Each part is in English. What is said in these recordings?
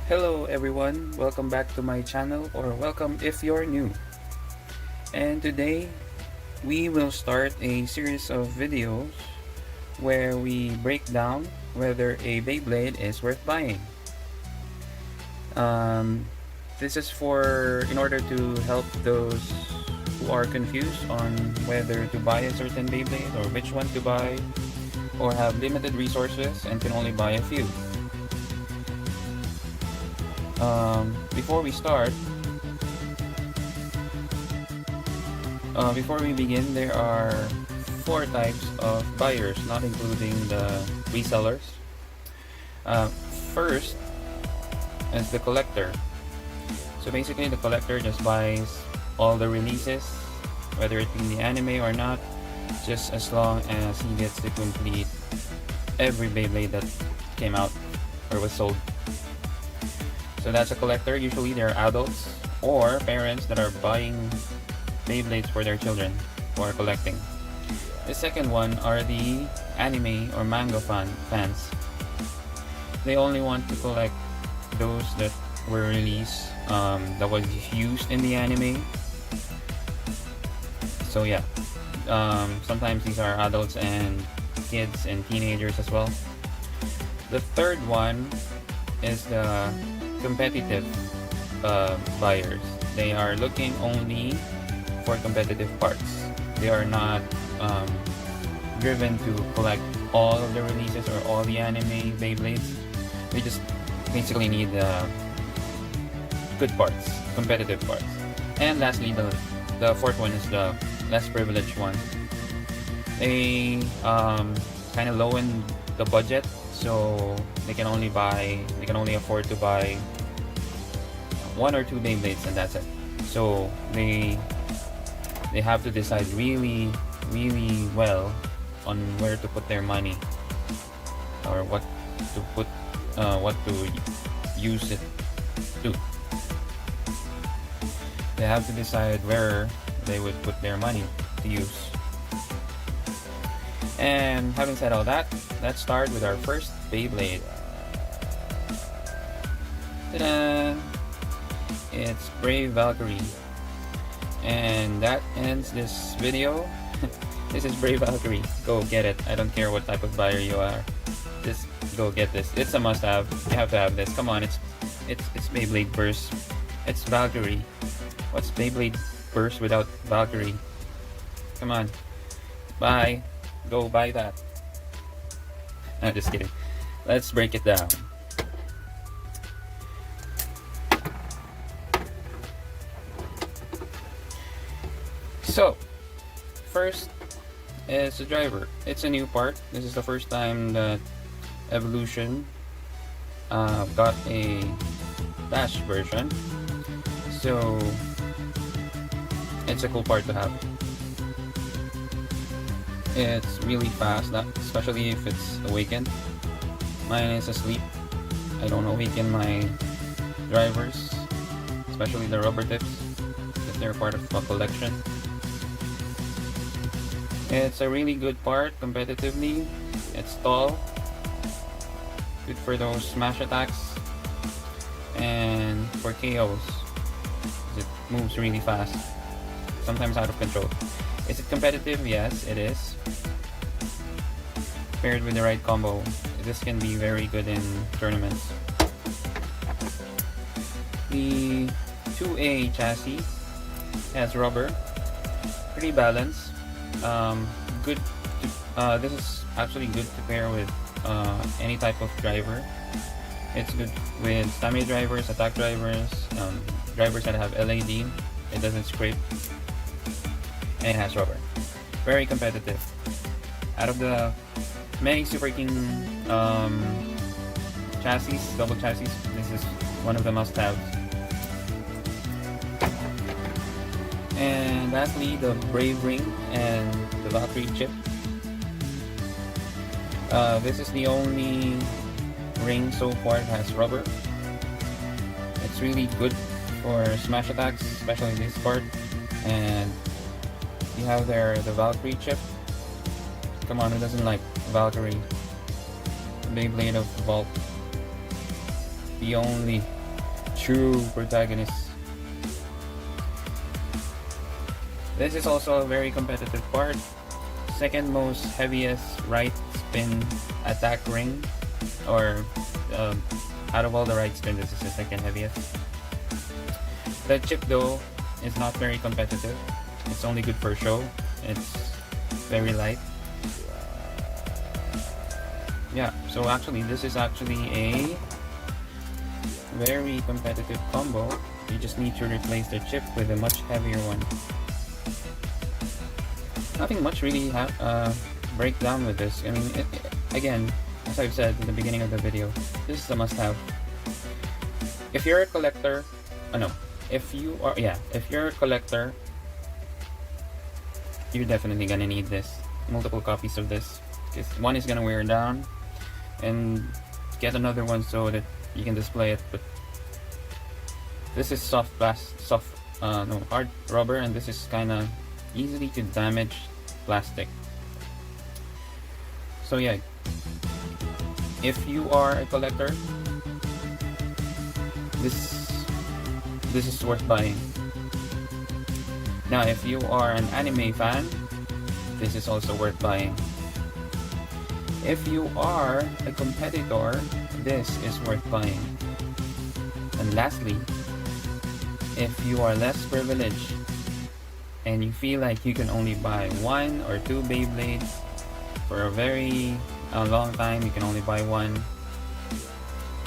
Hello everyone, welcome back to my channel, or welcome if you're new. And today we will start a series of videos where we break down whether a Beyblade is worth buying. This is in order to help those who are confused on whether to buy a certain Beyblade or which one to buy, or have limited resources and can only buy a few. Before we begin, there are 4 types of buyers, not including the resellers. First is the collector. So basically, the collector just buys all the releases, whether it be in the anime or not, just as long as he gets to complete every Beyblade that came out or was sold. So that's a collector. Usually they're adults or parents that are buying Beyblades for their children who are collecting. The second one are the anime or manga fans. They only want to collect those that were released, that was used in the anime. So yeah, sometimes these are adults and kids and teenagers as well. The third one is the competitive buyers. They are looking only for competitive parts. They are not driven to collect all of the releases or all the anime Beyblades. They just basically need good parts, competitive parts. And lastly, the fourth one is the less privileged one. They kind of low in the budget, so they can only afford to buy 1 or 2 Beyblades, and that's it. So they have to decide really well on where to put their money, or what to use it to. They have to decide where they would put their money to use. And having said all that, let's start with our first Beyblade. Ta-da! It's Brave Valkyrie. And that ends this video. This is Brave Valkyrie. Go get it. I don't care what type of buyer you are. Just go get this. It's a must-have. You have to have this. Come on, it's Beybladeburst. It's Valkyrie. What's Beybladeburst without Valkyrie? Come on. Bye. Go buy that. No, just kidding. Let's break it down. So, first is the driver. It's a new part. This is the first time that Evolution got a dash version. So, it's a cool part to have. It's really fast, especially if it's awakened. Mine is asleep. I don't awaken my drivers, especially the rubber tips, if they're part of a collection. It's a really good part competitively. It's tall, good for those smash attacks, and for KOs. It moves really fast, sometimes out of control. Is it competitive? Yes, it is. Paired with the right combo, this can be very good in tournaments. The 2A chassis has rubber, pretty balanced. Good. This is actually good to pair with any type of driver. It's good with stamina drivers, attack drivers, drivers that have LAD. It doesn't scrape, and it has rubber. Very competitive. Out of the many Superking chassis, double chassis, this is one of the must-haves. And lastly, the Brave Ring and the Valkyrie chip. This is the only ring so far that has rubber. It's really good for smash attacks, especially this part. And you have there the Valkyrie chip. Come on, who doesn't like Valkyrie? The Beyblade of Vault. The only true protagonist. This is also a very competitive part. Second most heaviest right spin attack ring, or out of all the right spin, this is the second heaviest. The chip though is not very competitive. It's only good for show. It's very light. Yeah, so actually this is actually a very competitive combo. You just need to replace the chip with a much heavier one. Nothing much really break down with this. I mean, again, as I've said in the beginning of the video, this is a must-have. If you're a collector, if you're a collector, you're definitely gonna need this. Multiple copies of this, because one is gonna wear down, and get another one so that you can display it. But this is hard rubber, and this is kind of easily to damage plastic. So yeah, if you are a collector, this is worth buying. Now if you are an anime fan, this is also worth buying. If you are a competitor, this is worth buying. And lastly, if you are less privileged and you feel like you can only buy 1 or 2 Beyblades for a very long time, you can only buy one,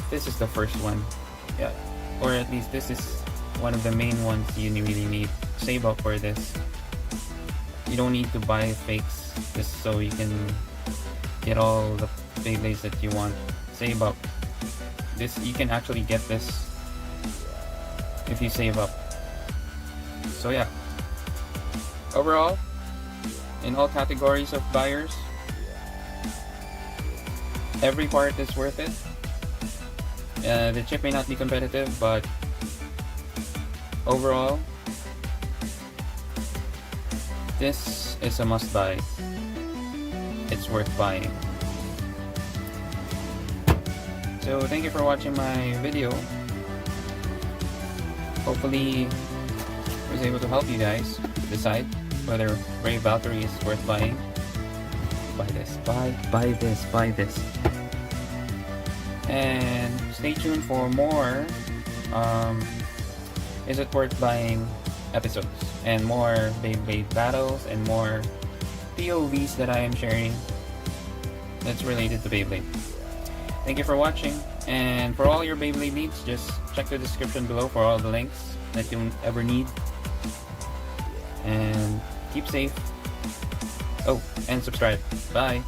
this is the first one. Yeah, or at least this is one of the main ones you really need. Save up for this. You don't need to buy fakes just so you can get all the Beyblades that you want. Save up. This, you can actually get this if you save up. So yeah, overall, in all categories of buyers, every part is worth it. The chip may not be competitive, but overall, this is a must buy. It's worth buying. So thank you for watching my video. Hopefully I was able to help you guys decide whether Brave Valkyrie is worth buying. Buy this, buy this. And stay tuned for more is it worth buying episodes, and more Beyblade battles, and more POVs that I am sharing that's related to Beyblade. Thank you for watching, and for all your Beyblade needs, just check the description below for all the links that you'll ever need. And keep safe. Oh, and subscribe. Bye.